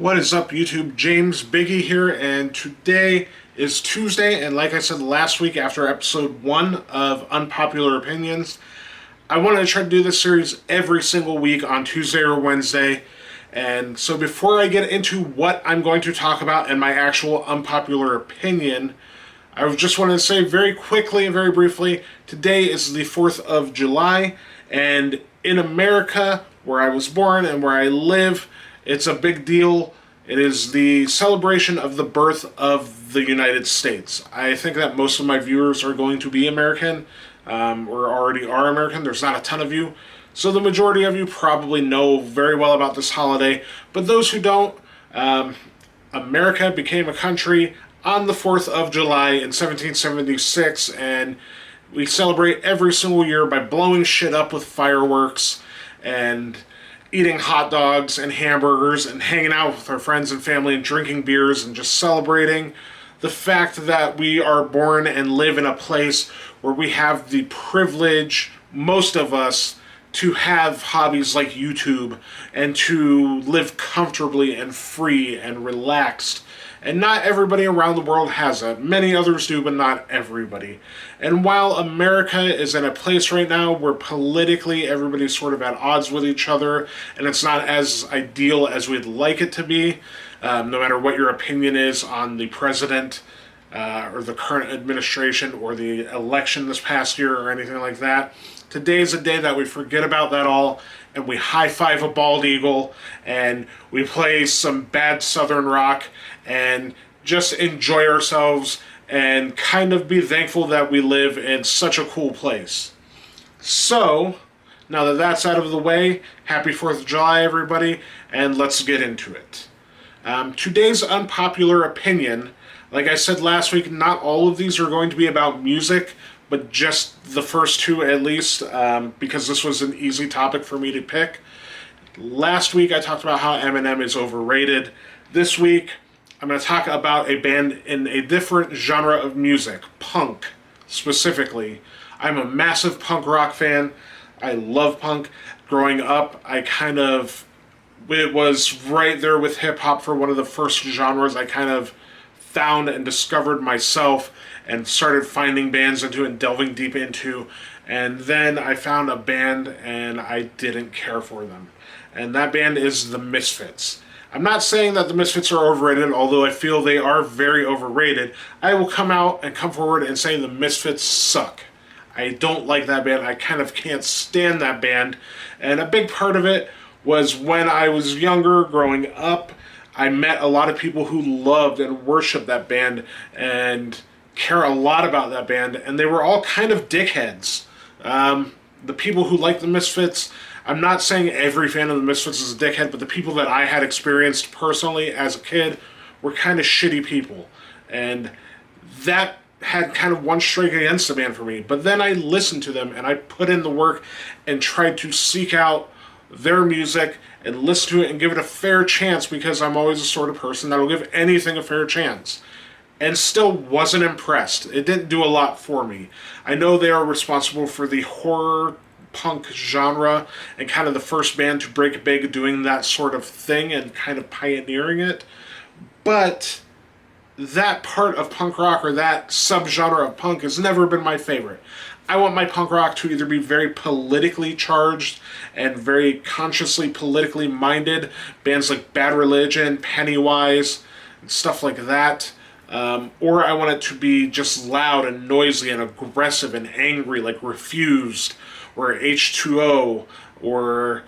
What is up, YouTube? James Biggie here, and today is Tuesday, and like I said last week after episode 1 of Unpopular Opinions, I wanted to try to do this series every single week on Tuesday or Wednesday. And so before I get into what I'm going to talk about and my actual unpopular opinion, I just wanted to say very quickly and very briefly, today is the 4th of July, and in America, where I was born and where I live, it's a big deal. It is the celebration of the birth of the United States. I think that most of my viewers are going to be American, or already are American. There's not a ton of you. So the majority of you probably know very well about this holiday. But those who don't, America became a country on the 4th of July in 1776, and we celebrate every single year by blowing shit up with fireworks and eating hot dogs and hamburgers and hanging out with our friends and family and drinking beers and just celebrating the fact that we are born and live in a place where we have the privilege, most of us, to have hobbies like YouTube and to live comfortably and free and relaxed. And not everybody around the world has that. Many others do, but not everybody. And while America is in a place right now where politically everybody's sort of at odds with each other, and it's not as ideal as we'd like it to be, no matter what your opinion is on the president, or the current administration, or the election this past year, or anything like that, today's a day that we forget about that all, and we high-five a bald eagle, and we play some bad southern rock, and just enjoy ourselves, and kind of be thankful that we live in such a cool place. So, now that that's out of the way, happy 4th of July, everybody, and let's get into it. Today's unpopular opinion, like I said last week, not all of these are going to be about music, but just the first two at least, because this was an easy topic for me to pick. Last week I talked about how Eminem is overrated. This week I'm going to talk about a band in a different genre of music, punk specifically. I'm a massive punk rock fan. I love punk. Growing up, it was right there with hip hop for one of the first genres I kind of found and discovered myself and started finding bands into and delving deep into. And then I found a band and I didn't care for them. And that band is the Misfits. I'm not saying that the Misfits are overrated, although I feel they are very overrated. I will come out and come forward and say the Misfits suck. I don't like that band. I kind of can't stand that band. And a big part of it was when I was younger, growing up, I met a lot of people who loved and worshiped that band and care a lot about that band, and they were all kind of dickheads. The people who like the Misfits, I'm not saying every fan of the Misfits is a dickhead, but the people that I had experienced personally as a kid were kind of shitty people. And that had kind of one strike against the band for me. But then I listened to them and I put in the work and tried to seek out their music and listen to it and give it a fair chance, because I'm always the sort of person that will give anything a fair chance. And still wasn't impressed. It didn't do a lot for me. I know they are responsible for the horror punk genre and kind of the first band to break big doing that sort of thing and kind of pioneering it. But that part of punk rock, or that subgenre of punk, has never been my favorite. I want my punk rock to either be very politically charged and very consciously politically minded, bands like Bad Religion, Pennywise, and stuff like that. Or I want it to be just loud and noisy and aggressive and angry, like Refused or H2O or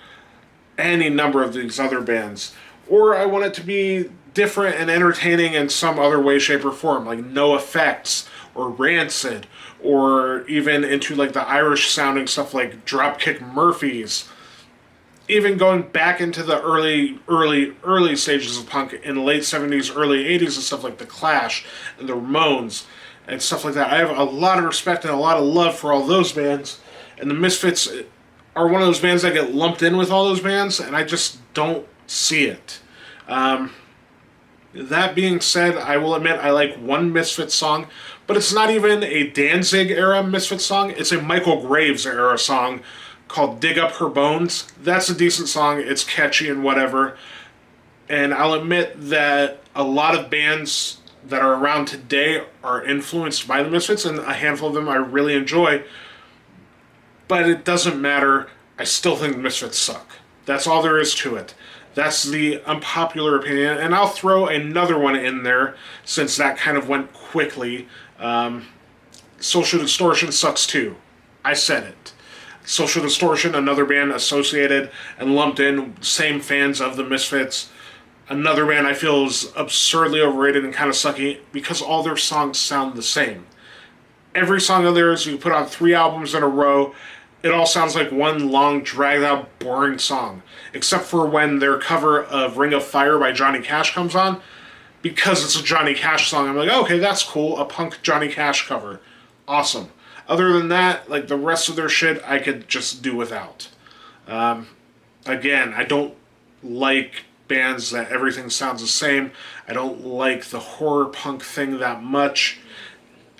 any number of these other bands. Or I want it to be different and entertaining in some other way, shape, or form, like No Effects or Rancid, or even into like the Irish sounding stuff like Dropkick Murphys. Even going back into the early stages of punk in the late 70s, early 80s, and stuff like The Clash and the Ramones and stuff like that. I have a lot of respect and a lot of love for all those bands, and the Misfits are one of those bands that get lumped in with all those bands, and I just don't see it. That being said, I will admit I like one Misfits song, but it's not even a Danzig era Misfits song. It's a Michael Graves era song called Dig Up Her Bones. That's a decent song. It's catchy and whatever. And I'll admit that a lot of bands that are around today are influenced by the Misfits, and a handful of them I really enjoy. But it doesn't matter. I still think the Misfits suck. That's all there is to it. That's the unpopular opinion. And I'll throw another one in there since that kind of went quickly. Social Distortion sucks too. I said it. Social Distortion, another band associated and lumped in, same fans of the Misfits. Another band I feel is absurdly overrated and kind of sucky because all their songs sound the same. Every song of theirs, you put on 3 albums in a row, it all sounds like one long, dragged out, boring song. Except for when their cover of Ring of Fire by Johnny Cash comes on. Because it's a Johnny Cash song, I'm like, okay, that's cool. A punk Johnny Cash cover. Awesome. Other than that, like the rest of their shit, I could just do without. Again, I don't like bands that everything sounds the same. I don't like the horror punk thing that much.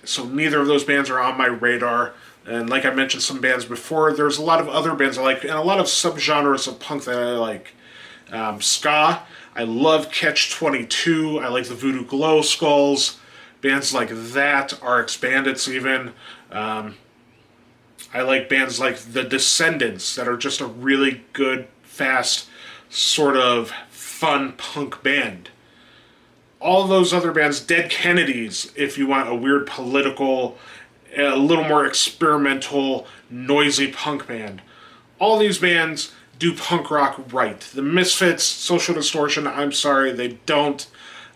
So neither of those bands are on my radar. And like I mentioned some bands before, there's a lot of other bands I like, and a lot of subgenres of punk that I like. Ska, I love Catch-22, I like the Voodoo Glow Skulls, bands like that, RX Bandits even. I like bands like The Descendants that are just a really good, fast, sort of fun punk band. All those other bands, Dead Kennedys, if you want a weird political, a little more experimental, noisy punk band. All these bands do punk rock right. The Misfits, Social Distortion, I'm sorry, they don't.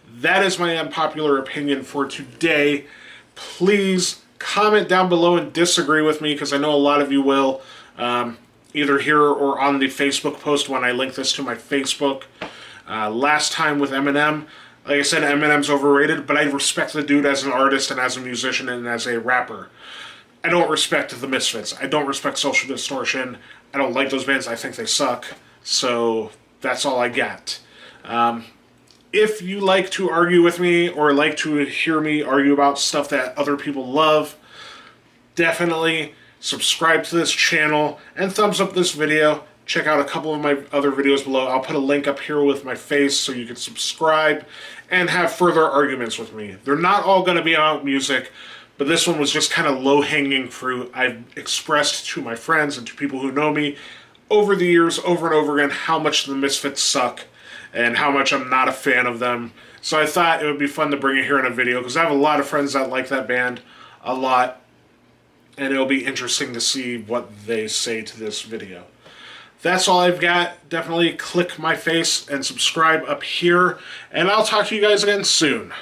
That is my unpopular opinion for today. Please comment down below and disagree with me, because I know a lot of you will, either here or on the Facebook post when I link this to my Facebook. Last time with Eminem, like I said, Eminem's overrated, but I respect the dude as an artist and as a musician and as a rapper. I don't respect the Misfits. I don't respect Social Distortion. I don't like those bands. I think they suck. So that's all I got. If you like to argue with me or like to hear me argue about stuff that other people love, definitely subscribe to this channel and thumbs up this video. Check out a couple of my other videos below. I'll put a link up here with my face so you can subscribe and have further arguments with me. They're not all going to be about music, but this one was just kind of low-hanging fruit. I've expressed to my friends and to people who know me over the years, over and over again, how much the Misfits suck and how much I'm not a fan of them. So I thought it would be fun to bring it here in a video because I have a lot of friends that like that band a lot, and it'll be interesting to see what they say to this video. That's all I've got. Definitely click my face and subscribe up here, and I'll talk to you guys again soon.